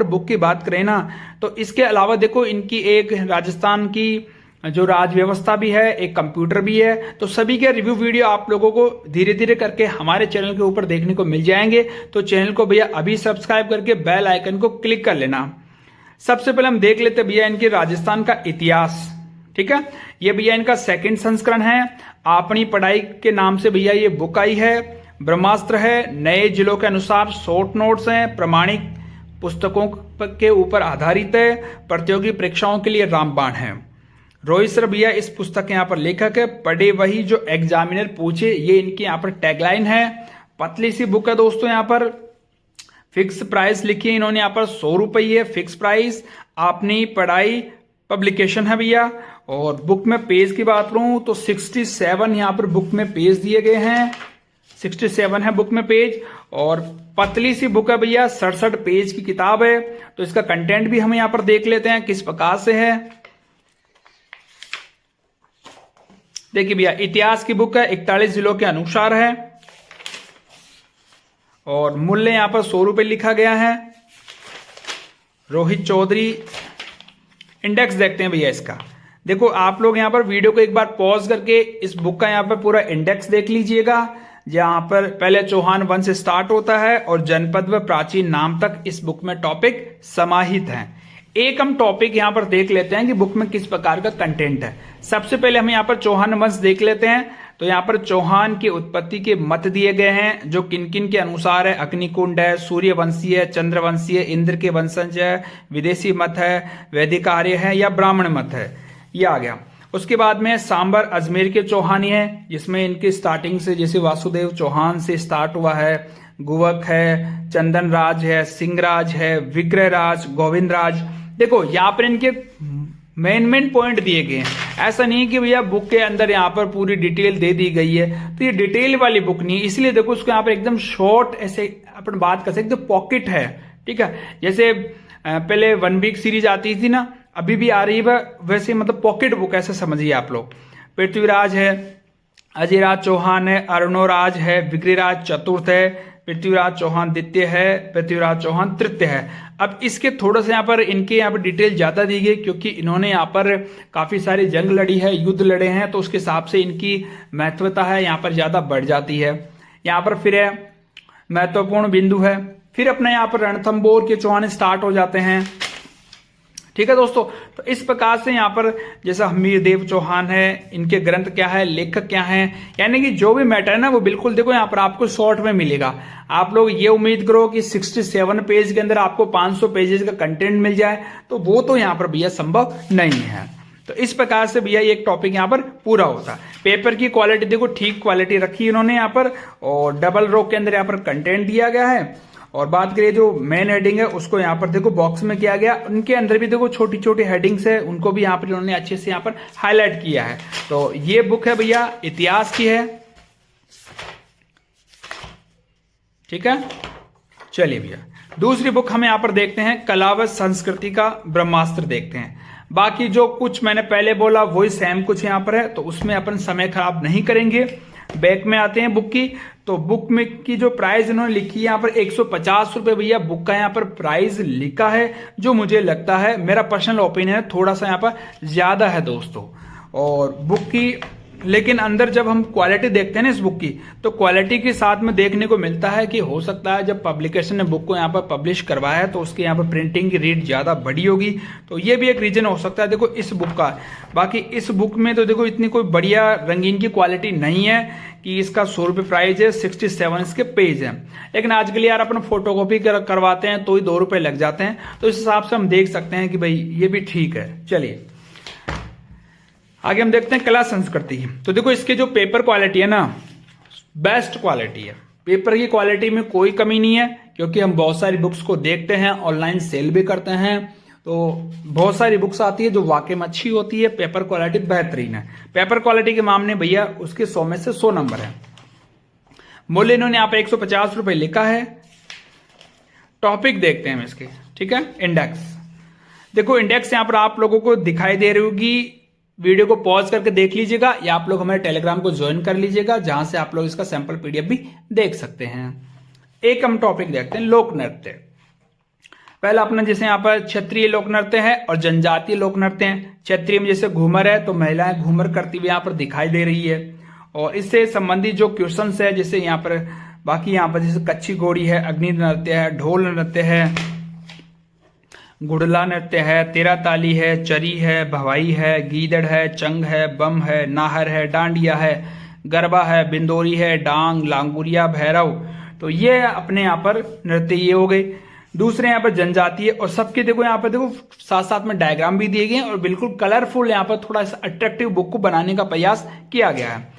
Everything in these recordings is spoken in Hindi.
बुक की बात करें ना, तो इसके अलावा देखो इनकी एक राजस्थान की जो राज व्यवस्था भी है, एक कंप्यूटर भी है। तो सभी के रिव्यू वीडियो आप लोगों को धीरे धीरे करके हमारे चैनल के ऊपर देखने को मिल जाएंगे। तो चैनल को भैया अभी सब्सक्राइब करके बेल आइकन को क्लिक कर लेना। सबसे पहले हम देख लेते भैया इनके राजस्थान का इतिहास। ठीक है, ये भैया इनका सेकंड संस्करण है। अपनी पढ़ाई के नाम से भैया ये बुक आई है। ब्रह्मास्त्र है, नए जिलों के अनुसार शॉर्ट नोट्स हैं, प्रमाणिक पुस्तकों के ऊपर आधारित है, प्रतियोगी परीक्षाओं के लिए रामबाण है। रोहित सर भैया इस पुस्तक के यहाँ पर लेखक है। पढ़े वही जो एग्जामिनर पूछे, ये इनकी यहाँ पर टैगलाइन है। पतली सी बुक है दोस्तों। यहाँ पर फिक्स प्राइस लिखी है इन्होंने यहाँ पर 100 रुपये फिक्स प्राइस। अपनी पढ़ाई पब्लिकेशन है भैया। और बुक में पेज की बात करूं तो 67 यहाँ पर बुक में पेज दिए गए हैं। 67 है बुक में पेज। और पतली सी बुक है भैया, 67 पेज की किताब है। तो इसका कंटेंट भी हम यहाँ पर देख लेते हैं किस प्रकार से है। देखिए भैया, इतिहास की बुक है, 41 जिलों के अनुसार है। और मूल्य यहां पर 100 रुपये लिखा गया है। रोहित चौधरी। इंडेक्स देखते हैं भैया इसका। देखो आप लोग यहां पर वीडियो को एक बार पॉज करके इस बुक का यहां पर पूरा इंडेक्स देख लीजिएगा। जहां पर पहले चौहान वंश से स्टार्ट होता है और जनपद व प्राचीन नाम तक इस बुक में टॉपिक समाहित हैं। एक हम टॉपिक यहां पर देख लेते हैं कि बुक में किस प्रकार का कंटेंट है। सबसे पहले हम यहां पर चौहान वंश देख लेते हैं। तो यहां पर चौहान की उत्पत्ति के मत दिए गए हैं जो किन किन के अनुसार है। अग्निकुंड है, सूर्यवंशी है, चंद्रवंशी है, इंद्र के वंशज है, विदेशी मत है, वैदिक आर्य है या ब्राह्मण मत है, ये आ गया। उसके बाद में सांबर अजमेर के चौहानी है, जिसमें इनकी स्टार्टिंग से जैसे वासुदेव चौहान से स्टार्ट हुआ है। गुवक है, चंदन राज है, सिंहराज है, विग्रह राज, गोविंद राज। देखो यहाँ पर इनके मेन पॉइंट दिए गए हैं। ऐसा नहीं है कि भैया बुक के अंदर यहाँ पर पूरी डिटेल दे दी गई है। तो ये डिटेल वाली बुक नहीं है, इसलिए देखो उसको यहाँ पर एकदम शॉर्ट ऐसे अपन बात कर सकते, पॉकेट है। ठीक है, जैसे पहले 1 वीक सीरीज आती थी ना, अभी भी आ रही है वैसे, मतलब पॉकेट बुक ऐसे समझिए आप लोग। पृथ्वीराज है, अजयराज चौहान है, अरुणोराज है, विग्रहराज चतुर्थ है, पृथ्वीराज चौहान द्वितीय है, पृथ्वीराज चौहान तृतीय है। अब इसके थोड़ा सा यहाँ पर इनके यहाँ पर डिटेल ज्यादा दी गई क्योंकि इन्होंने यहाँ पर काफी सारी जंग लड़ी है, युद्ध लड़े हैं, तो उसके हिसाब से इनकी महत्वता है यहाँ पर ज्यादा बढ़ जाती है। यहाँ पर फिर है महत्वपूर्ण बिंदु है, फिर अपने यहाँ पर रणथंबोर के चौहान स्टार्ट हो जाते हैं। ठीक है दोस्तों, तो इस प्रकार से यहाँ पर जैसा हमीर देव चौहान है, इनके ग्रंथ क्या है, लेखक क्या है, यानी कि जो भी मैटर है ना वो बिल्कुल देखो यहाँ पर आपको शॉर्ट में मिलेगा। आप लोग ये उम्मीद करो कि 67 पेज के अंदर आपको 500 पेजेस का कंटेंट मिल जाए, तो वो तो यहाँ पर भैया संभव नहीं है। तो इस प्रकार से भैया ये एक टॉपिक यहाँ पर पूरा होता है। पेपर की क्वालिटी देखो ठीक क्वालिटी रखी इन्होंने यहाँ पर, और डबल रो के अंदर यहाँ पर कंटेंट दिया गया है। और बात करिए जो मेन हेडिंग है उसको यहाँ पर देखो बॉक्स में किया गया, उनके अंदर भी देखो छोटी छोटी हेडिंग्स है, उनको भी यहाँ पर इन्होंने अच्छे से यहाँ पर हाईलाइट किया है। तो ये बुक है भैया, इतिहास की है। ठीक है, चलिए भैया दूसरी बुक हम यहाँ पर देखते हैं, कला व संस्कृति का ब्रह्मास्त्र देखते हैं। बाकी जो कुछ मैंने पहले बोला वही सेम कुछ यहाँ पर है, तो उसमें अपन समय खराब नहीं करेंगे। बैक में आते हैं बुक की। तो बुक में की जो प्राइस इन्होंने लिखी है यहाँ पर 150 रुपए भैया बुक का यहाँ पर प्राइस लिखा है, जो मुझे लगता है, मेरा पर्सनल ओपिनियन है, थोड़ा सा यहाँ पर ज्यादा है दोस्तों। और बुक की लेकिन अंदर जब हम क्वालिटी देखते हैं ना इस बुक की, तो क्वालिटी के साथ में देखने को मिलता है कि हो सकता है जब पब्लिकेशन ने बुक को यहाँ पर पब्लिश करवाया है तो उसके यहाँ पर प्रिंटिंग की रेट ज्यादा बड़ी होगी, तो ये भी एक रीजन हो सकता है देखो इस बुक का। बाकी इस बुक में तो देखो इतनी कोई बढ़िया रंगीन की क्वालिटी नहीं है कि इसका 100 रुपये प्राइस है, 67 इसके पेज है। लेकिन आज के लिए यार अपन फोटोकॉपी करवाते हैं तो ही 2 रुपये लग जाते हैं, तो इस हिसाब से हम देख सकते हैं कि भाई ये भी ठीक है। चलिए आगे हम देखते हैं कला संस्कृति। तो देखो इसके जो पेपर क्वालिटी है ना, बेस्ट क्वालिटी है। पेपर की क्वालिटी में कोई कमी नहीं है, क्योंकि हम बहुत सारी बुक्स को देखते हैं, ऑनलाइन सेल भी करते हैं, तो बहुत सारी बुक्स आती है जो वाकई में अच्छी होती है, पेपर क्वालिटी बेहतरीन है। पेपर क्वालिटी के मामले भैया उसके 100 में से 100 नंबर है। मूल्य इन्होंने यहाँ पे 150 रुपए लिखा है। टॉपिक देखते हैं इसके, ठीक है। इंडेक्स देखो, इंडेक्स यहाँ पर आप लोगों को दिखाई दे रही होगी, वीडियो को पॉज करके देख लीजिएगा, या आप लोग हमारे टेलीग्राम को ज्वाइन कर लीजिएगा, जहां से आप लोग इसका सैंपल पीडीएफ भी देख सकते हैं। एक हम टॉपिक देखते हैं, लोक नृत्य। पहला अपना जैसे यहाँ पर क्षेत्रीय लोक नृत्य है और जनजातीय लोक नृत्य है। क्षेत्रीय में जैसे घूमर है तो महिलाएं घूमर करती हुई यहाँ पर दिखाई दे रही है। और इससे संबंधित जो क्वेश्चंस है जैसे यहाँ पर बाकी यहाँ पर जैसे कच्ची घोड़ी है, अग्नि नृत्य है, ढोल नृत्य है, गुड़ला नृत्य है, तेरा ताली है, चरी है, भवाई है, गीदड़ है, चंग है, बम है, नाहर है, डांडिया है, गरबा है, बिंदोरी है, डांग, लांगुरिया, भैरव। तो ये अपने यहाँ पर नृत्य ये हो गए। दूसरे यहाँ पर जनजातीय और सबके देखो यहाँ पर देखो साथ साथ में डायग्राम भी दिए गए और बिल्कुल कलरफुल यहाँ पर थोड़ा सा अट्रैक्टिव बुक को बनाने का प्रयास किया गया है।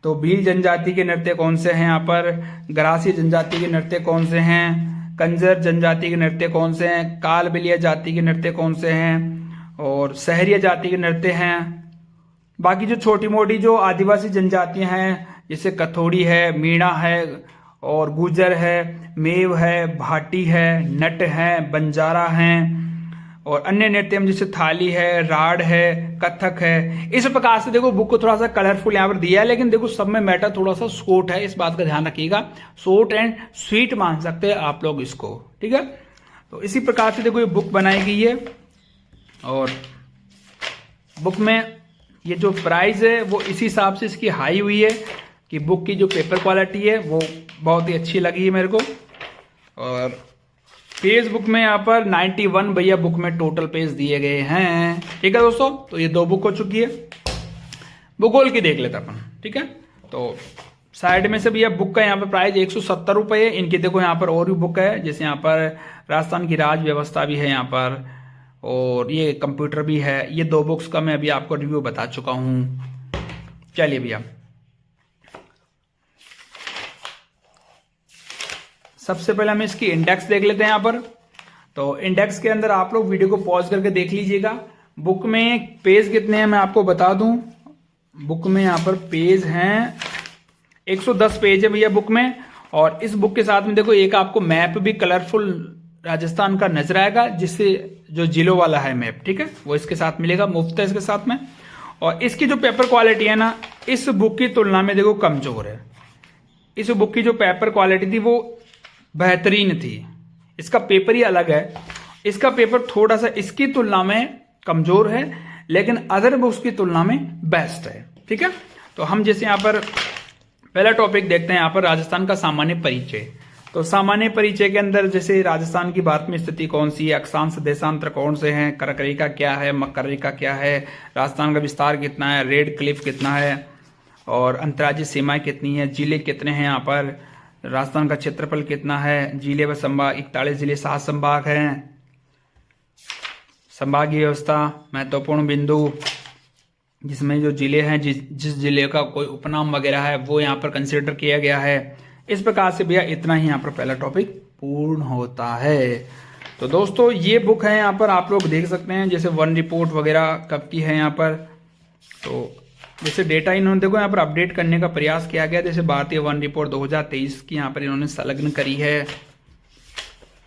तो भील जनजाति के नृत्य कौन से हैं यहाँ पर, गरासी जनजाति के नृत्य कौन से हैं, कंजर जनजाति के नृत्य कौन से हैं, कालबेलिया जाति के नृत्य कौन से हैं और सहरिया जाति के नृत्य हैं। बाकी जो छोटी मोटी जो आदिवासी जनजातियां हैं जैसे कथोड़ी है, मीणा है और गुजर है, मेव है, भाटी है, नट है, बंजारा हैं और अन्य नृत्य में जैसे थाली है, राड है, कथक है। इस प्रकार से देखो बुक को थोड़ा सा कलरफुल यहाँ पर दिया है, लेकिन देखो सब में मैटर थोड़ा सा शॉर्ट है, इस बात का ध्यान रखिएगा। शॉर्ट एंड स्वीट मान सकते हैं आप लोग इसको, ठीक है। तो इसी प्रकार से देखो ये बुक बनाई गई है और बुक में ये जो प्राइस है वो इसी हिसाब से इसकी हाई हुई है कि बुक की जो पेपर क्वालिटी है वो बहुत ही अच्छी लगी है मेरे को। और पेज बुक में यहाँ पर 91 भैया बुक में टोटल पेज दिए गए हैं, ठीक है दोस्तों। तो ये 2 बुक हो चुकी है। भूगोल की देख लेते अपन, ठीक है। तो साइड में से भैया बुक का यहाँ पर प्राइस 170 रुपये है। इनकी देखो यहाँ पर और भी बुक है, जैसे यहाँ पर राजस्थान की राज व्यवस्था भी है यहाँ पर और ये कंप्यूटर भी है। ये 2 बुक्स का मैं अभी आपको रिव्यू बता चुका हूँ। चलिए भैया सबसे पहले हम इसकी इंडेक्स देख लेते हैं यहाँ पर। तो इंडेक्स के अंदर आप लोग वीडियो को पॉज करके देख लीजिएगा। बुक में पेज कितने हैं मैं आपको बता दूं। बुक में यहाँ पर पेज हैं 110 पेज है भैया बुक में। और इस बुक के साथ में देखो एक आपको मैप भी कलरफुल राजस्थान का नजर आएगा, जिससे जो जिलों वाला है मैप, ठीक है, वो इसके साथ मिलेगा, मुफ्त है इसके साथ में। और इसकी जो पेपर क्वालिटी है ना इस बुक की तुलना में देखो कमजोर है। इस बुक की जो पेपर क्वालिटी थी वो बेहतरीन थी, इसका पेपर ही अलग है। इसका पेपर थोड़ा सा इसकी तुलना में कमजोर है, लेकिन अदर बुक्स की तुलना में बेस्ट है, ठीक है। तो हम जैसे यहाँ पर पहला टॉपिक देखते हैं यहाँ पर राजस्थान का सामान्य परिचय। तो सामान्य परिचय के अंदर जैसे राजस्थान की भारत में स्थिति कौन सी है, अक्षांश देशांतर कौन से हैं, कर्क रेखा क्या है, मकर रेखा क्या है, राजस्थान का विस्तार कितना है, रेड क्लिफ कितना है और अंतर्राज्यीय सीमाएं कितनी है, जिले कितने हैं यहाँ पर, राजस्थान का क्षेत्रफल कितना है, जिले व संभाग 41 जिले 7 संभाग हैं, संभागीय व्यवस्था महत्वपूर्ण बिंदु जिसमें जो जिले हैं जिस जिले का कोई उपनाम वगैरह है वो यहाँ पर कंसिडर किया गया है। इस प्रकार से भैया इतना ही यहाँ पर पहला टॉपिक पूर्ण होता है। तो दोस्तों ये बुक है यहाँ पर आप लोग देख सकते हैं, जैसे वन रिपोर्ट वगैरह कब की है यहाँ पर। तो जैसे डेटा इन्होंने देखो यहाँ पर अपडेट करने का प्रयास किया गया, जैसे भारतीय वन रिपोर्ट 2023 की यहाँ पर इन्होंने संलग्न करी है।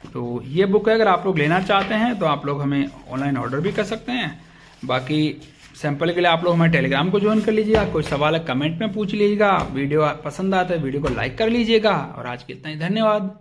तो ये बुक है, अगर आप लोग लेना चाहते हैं तो आप लोग हमें ऑनलाइन ऑर्डर भी कर सकते हैं। बाकी सैंपल के लिए आप लोग हमारे टेलीग्राम को ज्वाइन कर लीजिएगा। कोई सवाल है कमेंट में पूछ लीजिएगा। वीडियो पसंद आता है वीडियो को लाइक कर लीजिएगा। और आज के इतना ही, धन्यवाद।